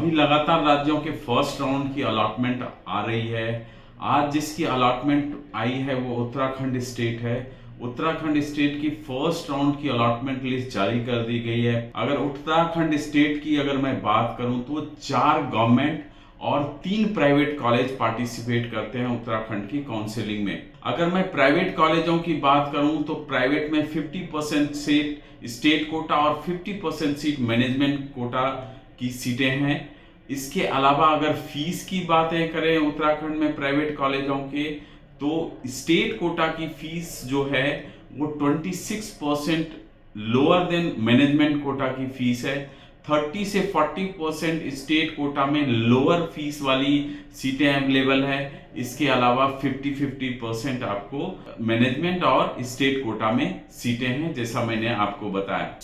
अभी लगातार राज्यों के फर्स्ट राउंड की अलॉटमेंट आ रही है। आज जिसकी अलॉटमेंट आई है वो उत्तराखंड स्टेट है। उत्तराखंड स्टेट की फर्स्ट राउंड की अलॉटमेंट लिस्ट जारी कर दी गई है। अगर उत्तराखंड स्टेट की अगर मैं बात करूं तो 4 गवर्नमेंट और 3 प्राइवेट कॉलेज पार्टिसिपेट करते हैं उत्तराखंड की काउंसिलिंग में। अगर मैं प्राइवेट कॉलेजों की बात करूं तो प्राइवेट में 50% सीट स्टेट कोटा और 50% सीट मैनेजमेंट कोटा की सीटें हैं। इसके अलावा अगर फीस की बातें करें उत्तराखंड में प्राइवेट कॉलेजों के, तो स्टेट कोटा की फीस जो है वो 26% लोअर देन मैनेजमेंट कोटा की फीस है। 30 से 40% स्टेट कोटा में लोअर फीस वाली सीटें अवेलेबल है। इसके अलावा 50-50% आपको मैनेजमेंट और स्टेट कोटा में सीटें हैं, जैसा मैंने आपको बताया।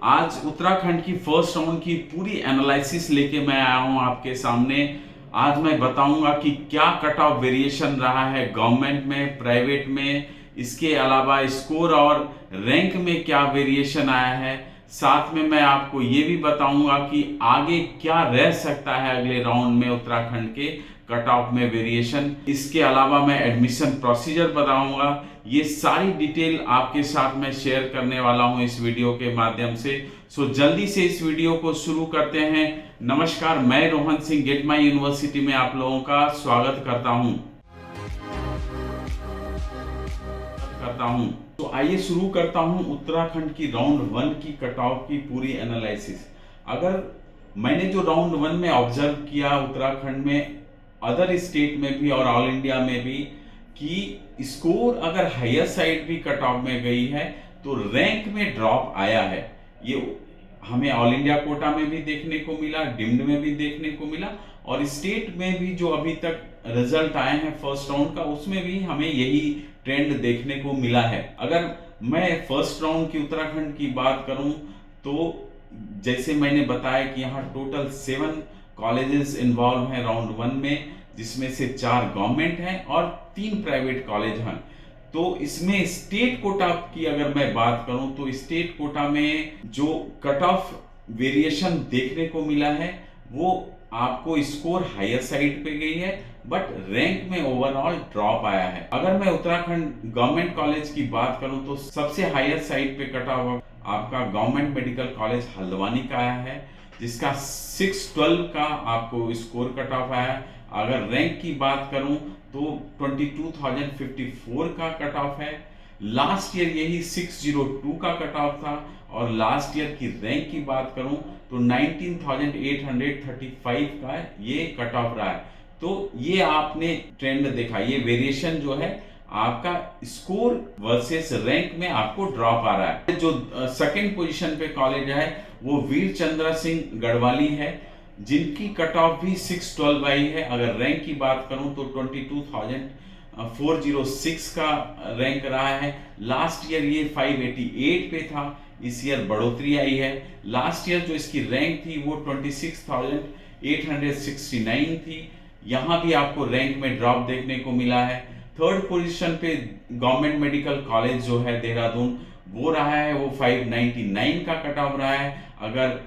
आज उत्तराखंड की फर्स्ट राउंड की पूरी एनालिसिस लेके मैं आया हूं आपके सामने। आज मैं बताऊंगा कि क्या कट ऑफ वेरिएशन रहा है गवर्नमेंट में, प्राइवेट में, इसके अलावा स्कोर और रैंक में क्या वेरिएशन आया है। साथ में मैं आपको ये भी बताऊंगा कि आगे क्या रह सकता है अगले राउंड में उत्तराखंड के कट ऑफ में वेरिएशन। इसके अलावा मैं एडमिशन प्रोसीजर बताऊंगा। ये सारी डिटेल आपके साथ मैं शेयर करने वाला हूं इस वीडियो के माध्यम से। जल्दी से इस वीडियो को शुरू करते हैं। नमस्कार, मैं Rohan Singh get my university में आप लोगों का स्वागत करता हूं। तो आइए शुरू करता हूं उत्तराखंड की राउंड 1 की कट ऑफ की पूरी एनालिसिस। अगर मैंने जो राउंड 1 में ऑब्जर्व किया उत्तराखंड में, अदर स्टेट में भी और ऑल इंडिया में भी, कि स्कोर अगर हायर साइड भी कट ऑफ में गई है तो रैंक में ड्रॉप आया है। ये हमें ऑल इंडिया कोटा में भी देखने को मिला, डिम्ड में भी देखने को मिला, और स्टेट में भी जो अभी तक रिजल्ट आए हैं फर्स्ट राउंड का, उसमें भी हमें यही ट्रेंड देखने को मिला है। अगर मैं फर्स्ट राउंड की उत्तराखंड की बात करूं तो जैसे मैंने बताया कि यहाँ टोटल 7 कॉलेजेस इन्वॉल्व हैं राउंड 1 में, जिसमें से 4 गवर्नमेंट हैं और 3 प्राइवेट कॉलेज हैं। तो इसमें स्टेट कोटा की अगर मैं बात करूं तो स्टेट कोटा में जो कट ऑफ वेरिएशन देखने को मिला है वो आपको स्कोर हायर साइड पे गई है, बट रैंक में ओवरऑल ड्रॉप आया है। अगर मैं उत्तराखंड गवर्नमेंट कॉलेज की बात करूं तो सबसे हायर साइड पे कटा हुआ आपका गवर्नमेंट मेडिकल कॉलेज हल्द्वानी का आया है, जिसका 612 का आपको स्कोर कट ऑफ आया है। अगर रैंक की बात करूं तो 22,054 का कट ऑफ है। लास्ट ईयर यही 602 का कट ऑफ था, और लास्ट ईयर की रैंक की बात करूं तो 19,835 का ये कट ऑफ रहा है। तो ये आपने ट्रेंड देखा, ये वेरिएशन जो है आपका स्कोर वर्सेस रैंक में आपको ड्रॉप आ रहा है। जो सेकंड पोजीशन पे कॉलेज है वो वीर चंद्र सिंह गढ़वाली है, जिनकी कट ऑफ भी 612 आई है। अगर रैंक की बात करूं तो 22,406 का रैंक रहा है। लास्ट ईयर ये 588 पे था, इस ईयर बढ़ोतरी आई है। लास्ट ईयर जो इसकी रैंक थी वो 26,869 थी, यहां भी आपको रैंक में ड्रॉप देखने को मिला है। थर्ड पोजीशन पे गवर्नमेंट मेडिकल कॉलेज जो है देहरादून, वो रहा है, वो 599 का कट ऑफ रहा है। अगर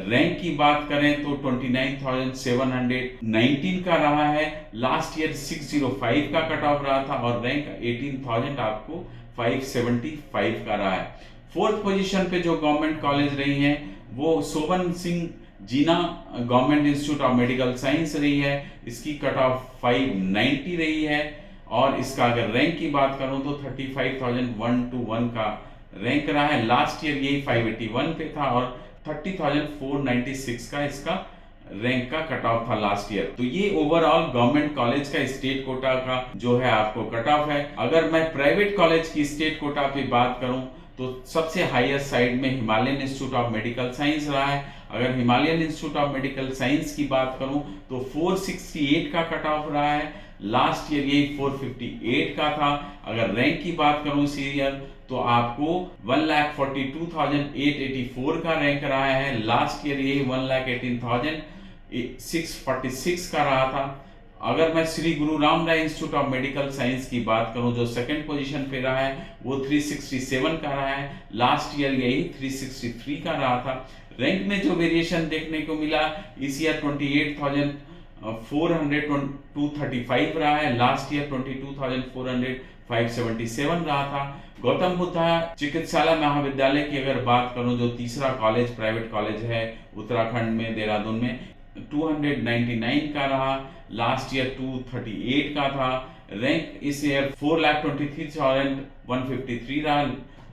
रैंक की बात करें तो 29,719 का रहा है। लास्ट ईयर 605 का कट ऑफ रहा था, और रैंक 18,000 आपको 575 का रहा है। फोर्थ पोजीशन पे जो गवर्नमेंट कॉलेज रही हैं वो Shobhan Singh Jeena government institute of medical science रही है, इसकी कट ऑफ 590 रही है। और इसका अगर रैंक की बात करूं तो 35,121 का रैंक रहा है। लास्ट ईयर यही 581 पे था, और 30,496 का इसका रैंक का कट ऑफ था लास्ट ईयर। तो ये ओवरऑल गवर्नमेंट कॉलेज का स्टेट कोटा का जो है आपको कट ऑफ है। अगर मैं प्राइवेट कॉलेज की स्टेट कोटा पे बात करूं तो सबसे हाईएस्ट साइड में Himalayan institute of medical science रहा है। अगर Himalayan institute of medical science की बात करूं तो 468 का कट ऑफ रहा है। लास्ट ईयर यही 458 का था। अगर रैंक की बात करूं इस ईयर तो आपको 1,42,884 का रैंक रहा है। लास्ट ईयर यही 1,18,646 का रहा था। अगर मैं Shri Guru Ram Rai institute of medical science की बात करूं, जो सेकंड पोजीशन पे रहा है वो 367 का रहा है। लास्ट ईयर यही 363 का रहा था। रैंक में जो वेरिएशन देखने को मिला, इस ईयर 28,402.35 रहा है, लास्ट ईयर 22,400.577 रहा था। गौतम बुद्धा चिकित्सालय महाविद्यालय की अगर बात करूं, जो तीसरा कॉलेज प्राइवेट कॉलेज है उत्तराखंड में देहरादून में, 299 का रहा, लास्ट ईयर 238 का था। रैंक इस ईयर 4,23,153 रहा,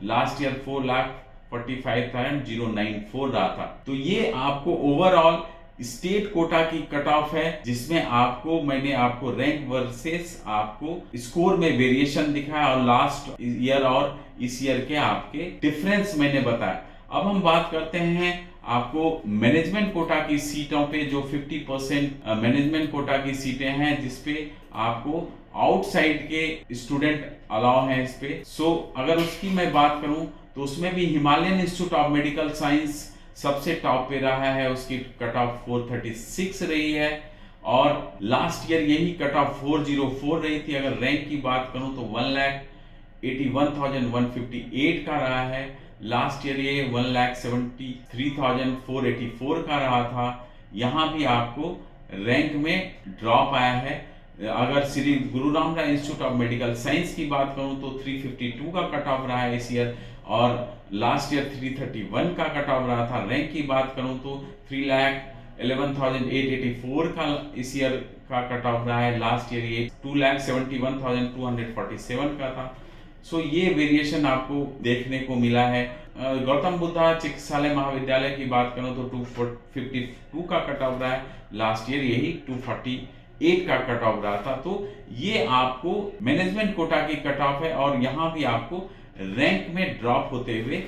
लास्ट ईयर 4,45,094 रहा था। तो ये आपको ओवरऑल स्टेट कोटा की कट ऑफ है, जिसमें आपको मैंने आपको रैंक वर्सेस आपको स्कोर में वेरिएशन दिखाया और लास्ट ईयर और इस ईयर के आपके डिफरेंस मैंने बताया। अब हम बात करते हैं आपको मैनेजमेंट कोटा की सीटों पे, जो 50% मैनेजमेंट कोटा की सीटें हैं, जिसपे आपको आउटसाइड के स्टूडेंट अलाउ हैं इस पे। सो अगर उसकी मैं बात करूं तो उसमें भी Himalayan institute of medical science सबसे टॉप पे रहा है, उसकी कट ऑफ 436 रही है और लास्ट ईयर यही कट ऑफ 404 रही थी। अगर रैंक की बात करूं तो 1,81,158 का रहा है, लास्ट ईयर ये 1,73,484 का रहा था। यहाँ भी आपको रैंक में ड्रॉप आया है। अगर Shri Guru Ram Rai institute of medical science की बात करूं तो 352 का कट ऑफ रहा है इस ईयर और लास्ट ईयर 331 का कट ऑफ रहा था। रैंक की बात करूं तो 3,11,884 का इस ईयर का कट ऑफ रहा है, लास्ट ईयर ये 2,71,247 का था। सो ये वेरिएशन आपको देखने को मिला है। गौतम बुद्धा चिकित्सालय महाविद्यालय की बात करूं तो 252 का कट ऑफ रहा है, लास्ट ईयर यही 248 का कट ऑफ रहा था। तो ये आपको मैनेजमेंट कोटा की कट ऑफ है और यहाँ भी आपको रैंक में ड्रॉप होते हुए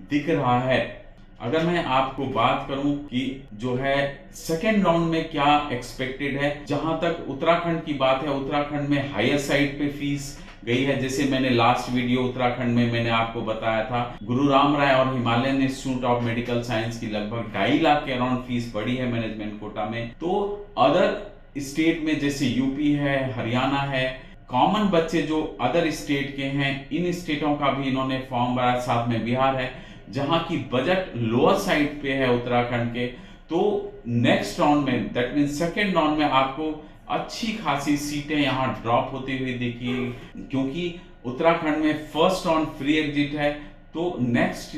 दिख रहा है। अगर मैं आपको बात करूं कि जो है सेकेंड राउंड में क्या एक्सपेक्टेड है, जहां तक उत्तराखंड की बात है, उत्तराखंड में हायर साइड पे फीस गई है। जैसे मैंने लास्ट वीडियो उत्तराखंड में मैंने आपको बताया था, गुरु रामराय और Himalayan institute of medical science की लगभग 2.5 लाख के अराउंड फीस बढ़ी है मैनेजमेंट कोटा में। तो अदर स्टेट में जैसे यूपी है, हरियाणा है, कॉमन बच्चे जो अदर स्टेट के हैं, इन स्टेटों का भी इन्होंने फॉर्म भरा, साथ में बिहार है जहां की बजट लोअर साइड पे है उत्तराखंड के। तो नेक्स्ट राउंड में, दैट मीन सेकेंड राउंड में, आपको अच्छी खासी सीटें यहाँ ड्रॉप होती हुई दिखी, क्योंकि उत्तराखंड में फर्स्ट राउंड फ्री एग्जिट है। तो नेक्स्ट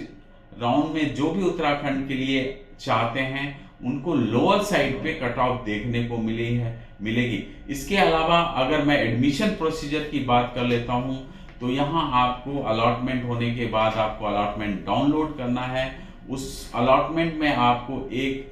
राउंड में जो भी उत्तराखंड के लिए चाहते हैं उनको लोअर साइड पे कट ऑफ देखने को मिलेगी। इसके अलावा अगर मैं एडमिशन प्रोसीजर की बात कर लेता हूं तो यहाँ आपको अलॉटमेंट होने के बाद आपको अलॉटमेंट डाउनलोड करना है। उस अलॉटमेंट में आपको एक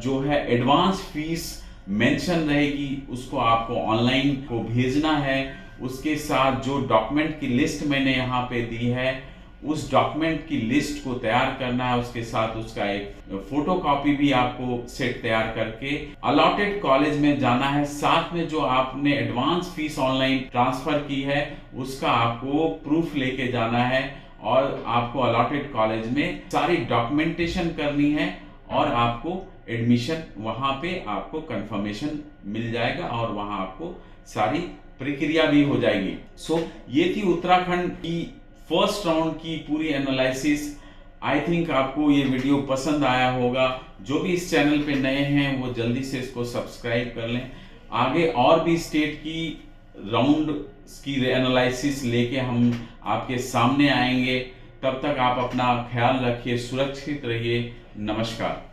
जो है एडवांस फीस मेंशन रहेगी, उसको आपको ऑनलाइन को भेजना है। उसके साथ जो डॉक्यूमेंट की लिस्ट मैंने यहाँ पे दी है, उस डॉक्यूमेंट की लिस्ट को तैयार करना है। उसके साथ उसका एक फोटोकॉपी भी आपको सेट तैयार करके अलॉटेड कॉलेज में जाना है। साथ में जो आपने एडवांस फीस ऑनलाइन ट्रांसफर की है उसका आपको प्रूफ लेके जाना है और आपको अलॉटेड कॉलेज में सारी डॉक्यूमेंटेशन करनी है और आपको एडमिशन वहां पे आपको कंफर्मेशन मिल जाएगा और वहां आपको सारी प्रक्रिया भी हो जाएगी। सो ये थी उत्तराखंड की फर्स्ट राउंड की पूरी एनालिसिस। आई थिंक आपको ये वीडियो पसंद आया होगा। जो भी इस चैनल पे नए हैं वो जल्दी से इसको सब्सक्राइब कर लें। आगे और भी स्टेट की राउंड की एनालिसिस लेके हम आपके सामने आएंगे। तब तक आप अपना ख्याल रखिए, सुरक्षित रहिए। नमस्कार।